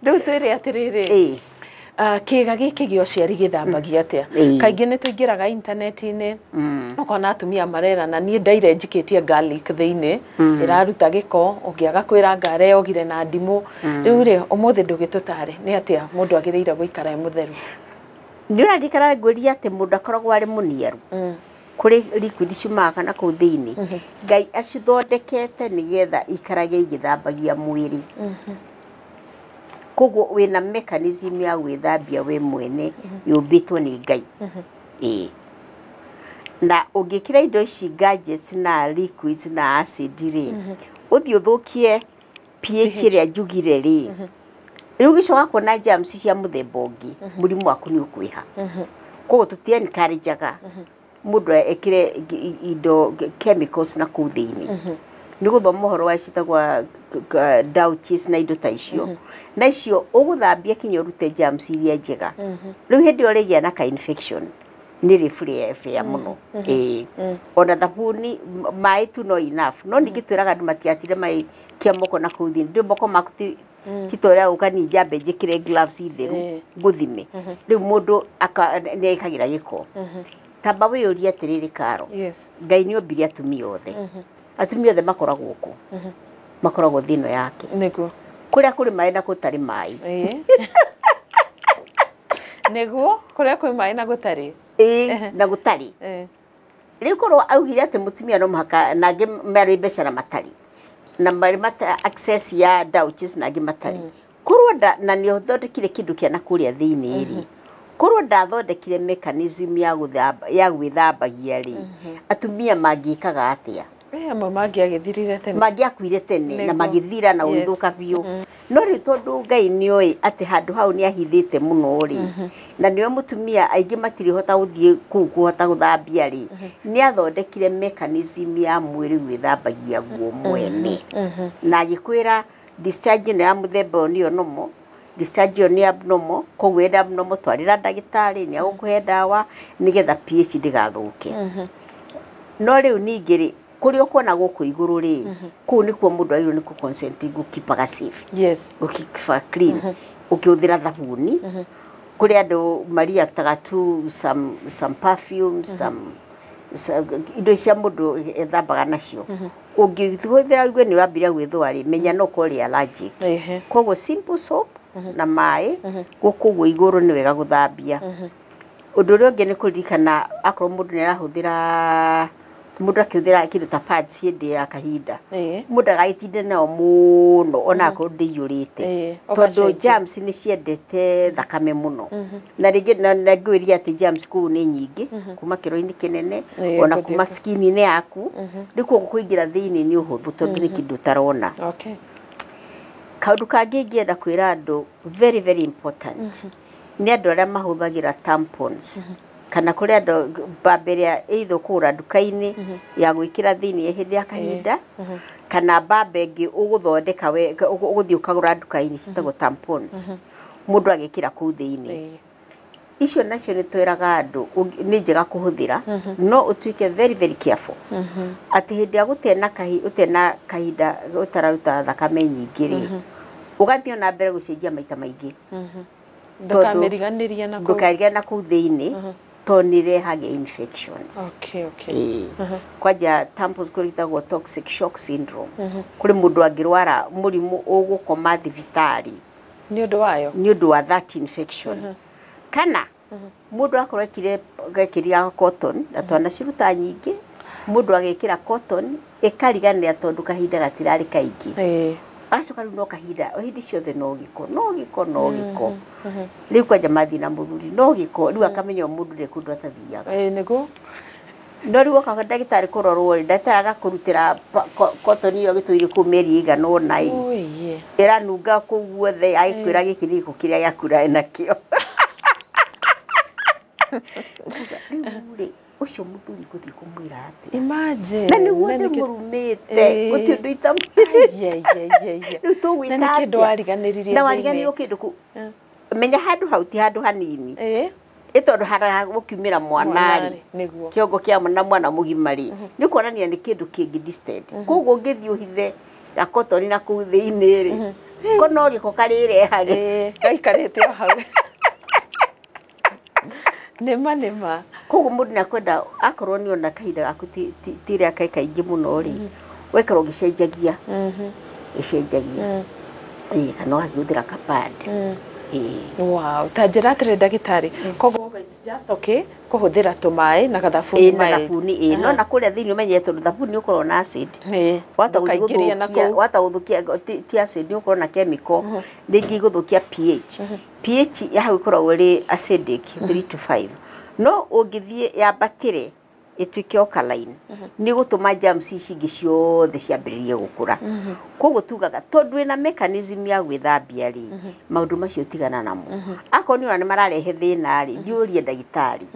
Riu twire atiriri kiga giki gio ciari githambagia atia kaingi ni tuingiraga internet-ini ukona atumia marerana nie ndaire njikitie garlic thiini iraruta giko ungiaga kwira ngare ogire na ndimu riu ri umuthi ndugitutare ni atia mundu agiriire guikara mutheru ni urandikara nguri ati mundu akoragwo ari muniaru kuri liquid ciumaga kana kuu thiini ngai acithondekete nigetha ikarage igithambagia mwiri koguo wina mechanism ya gwithambia we mwene yumbitwo ni ngai na ungikira indo ici gadgets na liquids na acid ri uthi uthukie pH ria njugire ri riu gicoka kuona germs cia muthemba ungi murimu waku ni ukwiha koguo tuti encourageaga mundu ekire indo chemicals na kuu thiini ni guthoma uhoro wa citagwa douches na indo ta icio na icio uguthambia kinya urute germs iria njega riu hindi urigia na ka infection ni refree ya muno ona thabuni mai tu no enough no ningitwiraga andu matiatire mai kia moko na kuu thiini ndio moko maku titoria ukani jambe njikire gloves itheru nguthime riu mundu ni ekagira giko tamba wiyuria atiriri Karo ngai ni ombire atumia othe atumia othe makoragwo ku makoragwo thino yake niguo kuria kuri mai na gutari mai niguo kuria kuri mai na gutari na gutari riu korwo augire ati mutumia no muhaka nange mari mbeca na matari na mari mata access ya douches nange matari korwo na ni uthondekire kindu kia na kuria thiini ri korwo ndathondekire mechanism ya gwithambagia ri atumia mangikaga atia amwe mangiagithirire tene mangiakuire tene na magithira na urithuka biu no ri tondu ngai ni oi ati handu hau ni ahithite muno ri na niwe mutumia aingi matiri hota uthie kuhota guthambia ri ni athondekire mechanism ya mwiri gwithambagia guo mwene na agikwira discharge ni ya muthemba ni onomo discharge ni abnormal koguo enda abnormal twarira ndagitari ni agukuhe dawa nigetha pH ndigathuke no riu ningiri kuri ukona guku iguru ri ku ni kuo mundu airo ni ku consent gukipaga safe gukipa clean ukiuthira thabuni kuri andu maria tagatu some perfumes some indo cia mundu ethambaga nacio ungithira igwe ni wambira gwithwa ri menya no kuri allergic koguo simple soap na mai guku iguru ni wega guthambia undu ri ungi ni kuririkana akoro mundu ni arahuthira mundu akiuthira kindu ta pads hindi ya kahinda mundu agaitinde nao muno ona akoro ndiyurite tondu germs ni ciendete thakame muno na ringi na ngwiria ati germs ku ni nyingi kuma kiro-ini kinene ona kuma skin-ini yaku rikuo gukuingira thiini ni uhuthu tondu ni kindu tarona kaundu kangi ngienda kwira andu very very important ni andu aria mahuthagira tampons kana kuri andu bamberia either kura duka-ini ya gwikira thiini hindi ya kahinda kana bambengi uguthondeka we uguthii ukagura duka-ini citagwo tampons mundu agikira ku thiini icio nacio ni twiraga andu ni njega kuhuthira no utuike very very careful ati hindi ya gutena kahinda utararuta thakame nyingi ri ugathio na mbere gucenjia maita maingi ndukamiriganiria na ku thiini tonirehage infections kwaja tampons kuritagwo toxic shock syndrome kuri mundu angirwara murimu ugukoma thibitari ni undu wayo ni undu wa that infection kana mundu akorwo gekiria cotton na twana ciruta nyingi mundu agekira cotton ikariganira tondu kahinda gatirari kaingi acoka riu no kahinda hindi ciothe no giko riu kwaja mathina muthuri no giko riu akamenya mundu ni kundu atathiaga niguo no riu oka ndagitari kurorwo ndataraga kurutira cotton iyo gitwiri ku meri igana ona iranunga ku guothe aikwira giki ni giko kiria yakura nakio ucio mundu guthi kumwira ati imagine na ni wone murumite guti ndu itamwire riu tuwika na kindu wariganiririe na wariganirwo kindu ku menya handu hauti handu hanini itondu hara gukiumira mwanari kiongo kia mwana mugimari ni kuonania ni kindu kingi distant koguo ngithi uhithe ya cotton na ku thiini ri kono giko karire hage gaikarite o hau nema koguo mundu nakwenda akorwo ni ona kahinda gaku tire kai kaingi muno ri wekero gicenjagia gicenjagia kana wakiuthira kapad wow tajira tire ndagitari koguo it's just okay kuhuthira tumai na gathabuni mai na thabuni no na kuria thini umenyete thabuni ukorwo na acid wata guthukia ti acid ukorwo na chemical ringi guthukia pH ya hau ikoragwo ri acidic 3 to 5 no ungithie ya batire ituike alkaline ni gutuma germs ici ingi ciothe ciambiririe gukura koguo tugaga tondu ina mechanism ya gwithambia ri maundu macio tigana namo akoni ona ni mararehe thina ri thiurie ndagitari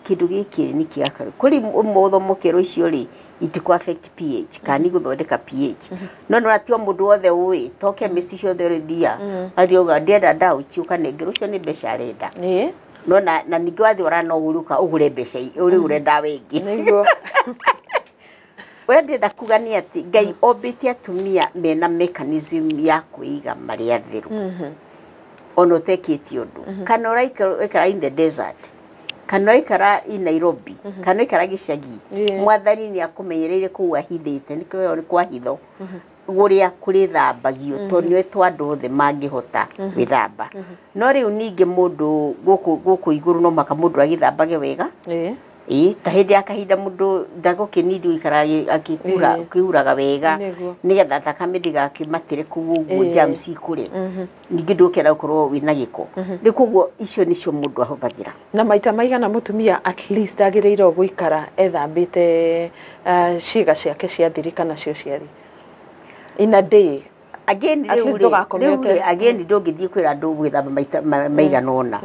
kindu giki ni kiakari kuri muthomokero icio ri itiku affect pH kani guthondeka pH no no atio mundu wothe ui toke misi ciothe ri thia athioga ndenda ndawa ciuka nengero cio ni mbeca renda no na ningi wathi orana uguruka ugure mbeca uri urenda wengi niguo wende ndakugania ati ngai ombite atumia mena mechanism ya kuiga mari athiru ono tekiti undu kana uraikara in the desert kana ikara in Nairobi kana ikara gicagi mwathani ni akumenyereire kuwa hithite nikyo ni kwa hitho guria kuri thambagio to ni twandu the mangihota withamba no riu ningi mundu guku iguru no maka mundu agithambage wega ta hindi akahinda mundu ndagukinidi ikara akikuraga wega nigetha thakame ndigakimatire kuguo germs ikure ningi ndukera ukorwo wina giko nikuguo icio nicio mundu ahuthagira na maita maigana mutumia at least agireiro guikara ethambite ciiga ciake cia thiri kana cio ciari in a day again ndungithie kwira andu gwithamba maita maigana ona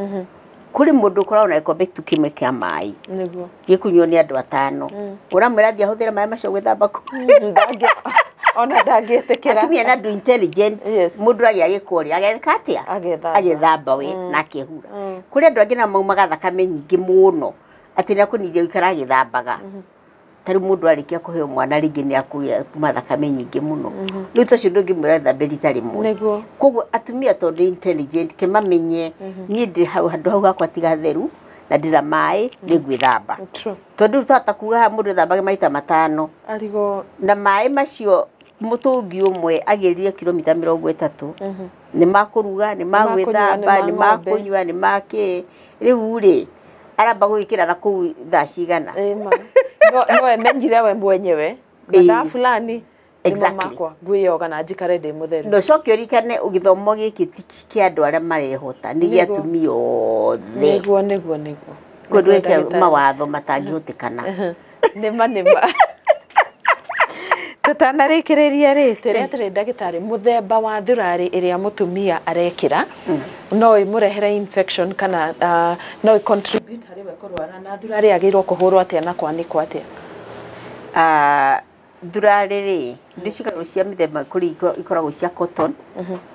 kuri mundu korona ikombe tukimwe kia mai niguo gikunywo ni andu 5 uramwira thia huthira mai macio gwithamba ku ona ndangietekera atumia na andu intelligent mundu agikori agekatia agithamba we na kehura kuri andu angina maumaga thakame nyingi muno ati ni akuniria ikara agithambaga tari mundu arikia kuheo mwana ringi ni akuya kuma thakame nyingi muno riu tocio ndungimwira thambiri tari mu koguo atumia tondu intelligent kemamenye ni ndi handu hau hakwa tiga theru na ndira mai ni gwithamba tondu tata kuga mundu thambage maita 5 arigo na mai macio mutungi umwe agiririe kilomita 30 ni makuruga ni magwithamba ni makunywa ni make riu ri aramba gwikira na ku thaa cigana no emenyire we mwenyewe nda fulani makwa gwiyoga na njikare ndi mutheru no cokio rikane ugithomo giki ki andu aria marehota ni gia atumia othe niguo kundu eke mawatho matangihutikana nema tutanarikiriria ri turia turi ndagitari muthemba wa thurari iria mutumia arekira no imurehere infection kana no contribute hari we kurwara na thurari agirwo kuhurwo atia na kwanikwo atia thurari ri ndicikaro cia mithemba kuri ikoragwo cia cotton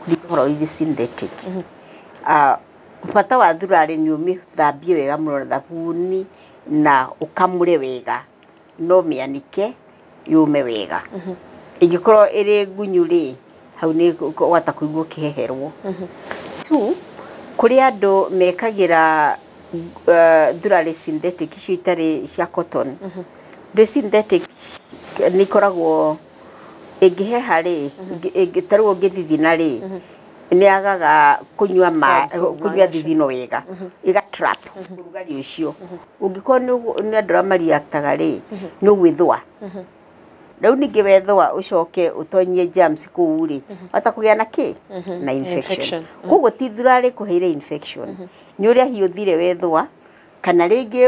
kuri ikoragwo i synthetic bata wa thurari ni umithambie wega muno na thabuni na ukamure wega no mianike yume wega ingikorwo iri ngunyu ri hau ni wata kuigua kiheherwo tu kuri andu mekagira thurari synthetic icio itari cia cotton the synthetic ni koragwo ingiheha ri ingitarwo ngithithina ri ni agaga kunywa thithino wega iga trap urugari ucio ungikorwo ni andu amariaktaga ri ni gwithwa riu ningi wethwa ucoke utonyie germs kuu ri ata kugia na ki na infection koguo ti thurari kuheire infection ni uria hiuthire wethwa kana ringi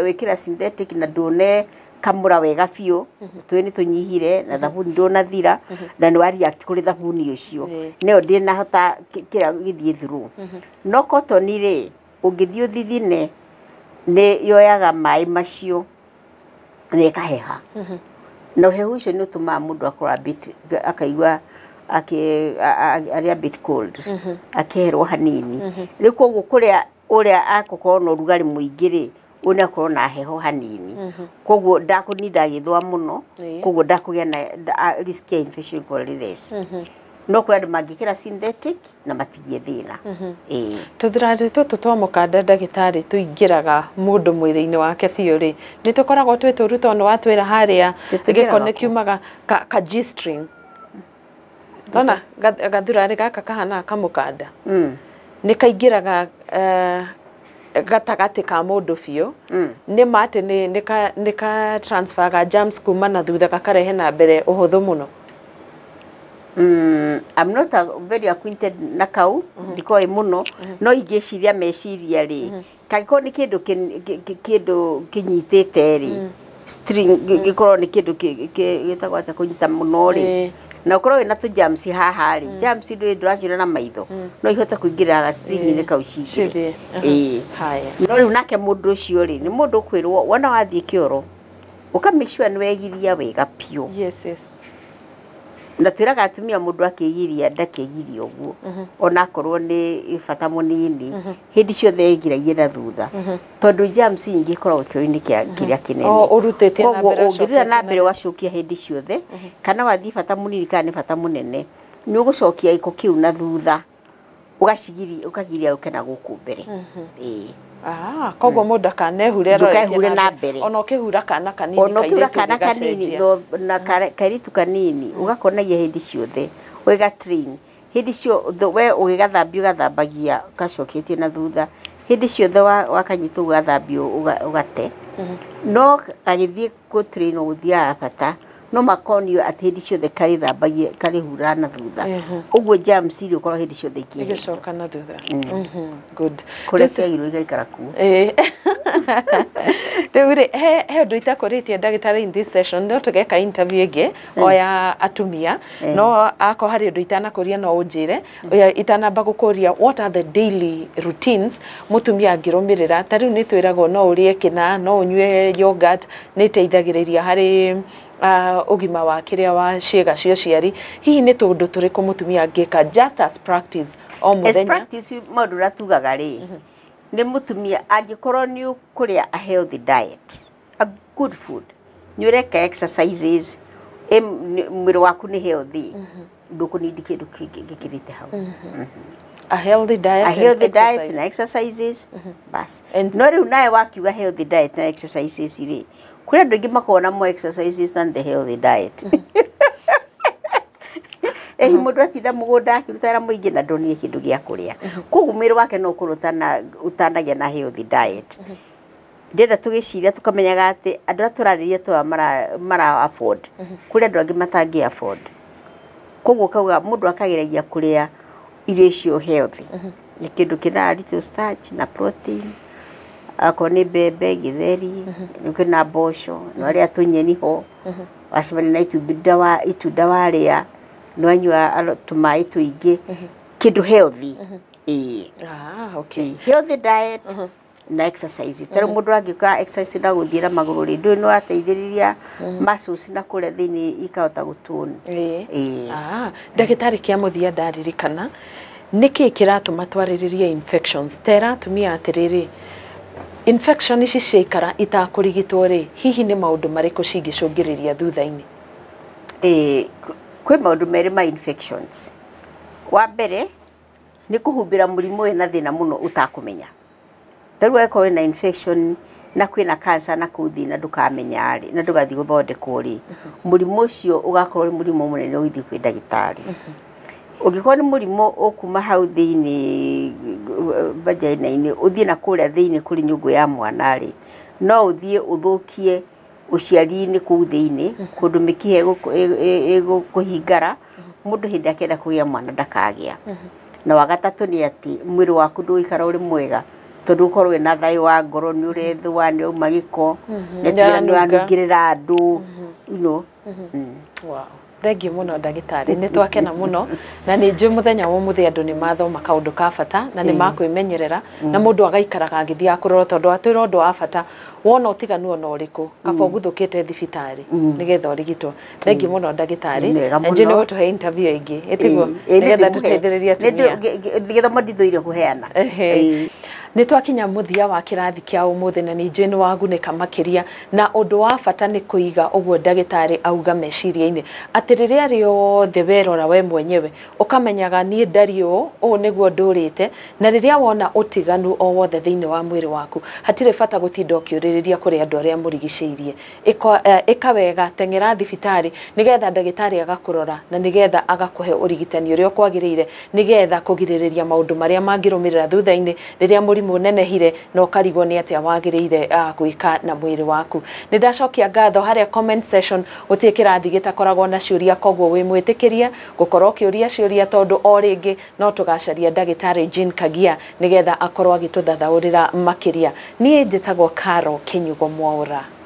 wikira synthetic na ndune kamura wega biu twini tunyihire na thabuni ndona thira na ni wa react kuri thabuni ucio neo ndina hota kira githie through no cotton ri ungithio thithine ni yoyaga mai macio ni kaheha no hehu icio ni utuma mundu akora bit akaigwa ari a bit cold akerwo hanini riko gukuria uria akokorwo no rugari muingiri una korwo na heho hanini koguo ndakunida githwa muno koguo ndakugia na risk ya infection kwa less no kuri andu mangikira synthetic na matigie thina tuthirari tutu twa mukanda ndagitari tuingiraga mundu mwiri-ini wake biu ri ni tukoragwo twi turu tondu watwira haria gikone kiumaga ka G-string tona gathurari gaka kahana kamukanda ni kaingiraga gatagati ka mundu biu ni mate ni ka transfer ga germs kuma na thutha gakarehe na mbere uhuthu muno. I'm not very acquainted na kau ndikoi muno no ingeciria meciria ri kaiko ni kindu kinyitite ri string gikorwo ni kindu gitagwo ata kunyita muno ri na ukorwo wina tu germs haha ri germs ndu nduranyura na maitho no ihota kuingira ga string ni kau cingire haya no riu nake mundu ucio ri ni mundu kwirwo wona wathie kioro ukamishwa ni wegiria wega pio yes na twiraga atumia mundu akigiria ndakigiria uguo ona korwo ni fata munini hindi ciothe igiragie na thutha tondu germs ingi korwo kioini kiria kinene urutete na mbere ungirira na mbere wacokia hindi ciothe kana wathi fata munini kana ni fata munene ni ugucokia iko kiu na thutha ukagiria ukena guku mbere koguo mundu akanehure na mbere ona ukihura kana kanini no na kairitu kanini ugakonagia hindi ciothe wega train hindi cio we ugigathambia ugathambagia ugacoketie na thutha hindi ciothe wakanyitu ugathambia ugate no agithie ku train uthia bata no makonio ati hindi ciothe karithambagia karihura na thutha uguo germs iri ukorwo hindi ciothe igicoka na thutha good kule ciagirwo igaikara ku Deure he ndu itakoritie ndagitari in this session no tugeka interview ige oya atumia no ako hari ndu itanakoria no unjire itanamba gukoria what are the daily routines mutumia angirumirira tariu ni twiragwo no urie kina no unywe yogurt ni teithagiriria hari ugima wa kiria wa ciega cio ciari hihi ni tundu turiku mutumia angika just as practice o muthenya as practice modura tugaga ri ni mutumia angikorwo ni ukuria a healthy diet a good food ni ureka exercises mwiri waku ni healthy ndukunidi kindu gikirite hau a healthy diet na exercises bas no riu nae wakiuga healthy diet na exercises ri kuri andu ingi makona mo exercises than the healthy diet mundu atinda mugunda akirutara muingi na ndonie kindu gia kuria koguo mwiri wake no kurutana utanagia na healthy diet ndenda tugiciria tukamenyaga ati andu aturaririe twa mara afford kuri andu angi matangi afford koguo kauga mundu akageragia kuria irio icio healthy ni kindu kina little starch na protein akoni bebe githeri nikina bosho no aria tunyeni ho wasibani na itunda waria no anywa tumai tuingi kindu healthy okay healthy diet na exercise tara mundu angika exercise na guthira maguru ri ndu no ateithiriria muscles na kule thini ikahota gutune ndagitari kia muthia ndaririkana niki kiratuma twaririria infections tera tumia atiriri infection ici ciikara itakurigitwo ri hihi ni maundu mariku cingicungiriria thutha-ini kwe maundu meri ma infections wa mbere ni kuhumbira murimu ina thina muno utakumenya taru eko na infection na kwina cancer na kuthina ndukamenya ari na ndugathi guthondekwo ri murimu ucio ugakorwo murimu munene uthi kwi ndagitari ugikora ni murimu okuma hau thiini vagina-ini uthie na kuria thiini kuri nyungu ya mwana ri no uthie uthukie uciari-ini kuu thiini kundu mikihe kuhingara mundu hindi akenda kugia mwana ndakagia na wagatatu ni ati mwiri waku nduikara uri mwega tondu ukorwo na thayu wa ngoro ni urethwa ni umagiko ni wanungirira andu you know Thank you muno ndagitari ni twakena muno na ni nju muthenya wa muthi andu ni mathoma kaundu ka bata na ni makwimenyerera na mundu agaikaraga ngithia kurora tondu atwira undu wa bata wona utiganu ona uriku kaba guthukite thibitari nigetha urigitwo thengi muno ndagitari nje ni gutuhe interview ingi etiguo nigetha tuteithiririe atumia githomo ndithuire kuheana nä twakinya muthia wa kirathi kia umuthi na ninjui ni waguneka makiria na undu wa bata ni kuiga uguo ndagitari auga meciria-ini ati riria riothe werora we mwenyewe ukamenyaga nie ndario o niguo ndurite na riria wona utiganu o wothe thiini wa mwiri waku hatire bata gutinda ukiuririria kuri andu aria murigiceirie ikawega tengera thibitari nigetha ndagitari agakurora na nigetha agakuhe urigitani uria kwagiriire nigetha kugiririria maundu maria mangirumirira thutha-ini riria munenehire no karigwo ni atia wagiriire gwika na mwiri waku ni ndacokia ngatho haria comment section utie kirathi gitakoragwo na ciuria kogwo wi mwitikiria gukorwo kiuria ciuria tondu o ringi no tugacaria ndagitari Kagia nigetha akorwo agituthathaurira makiria nie njitagwo Karo Kinyugo Mwaura.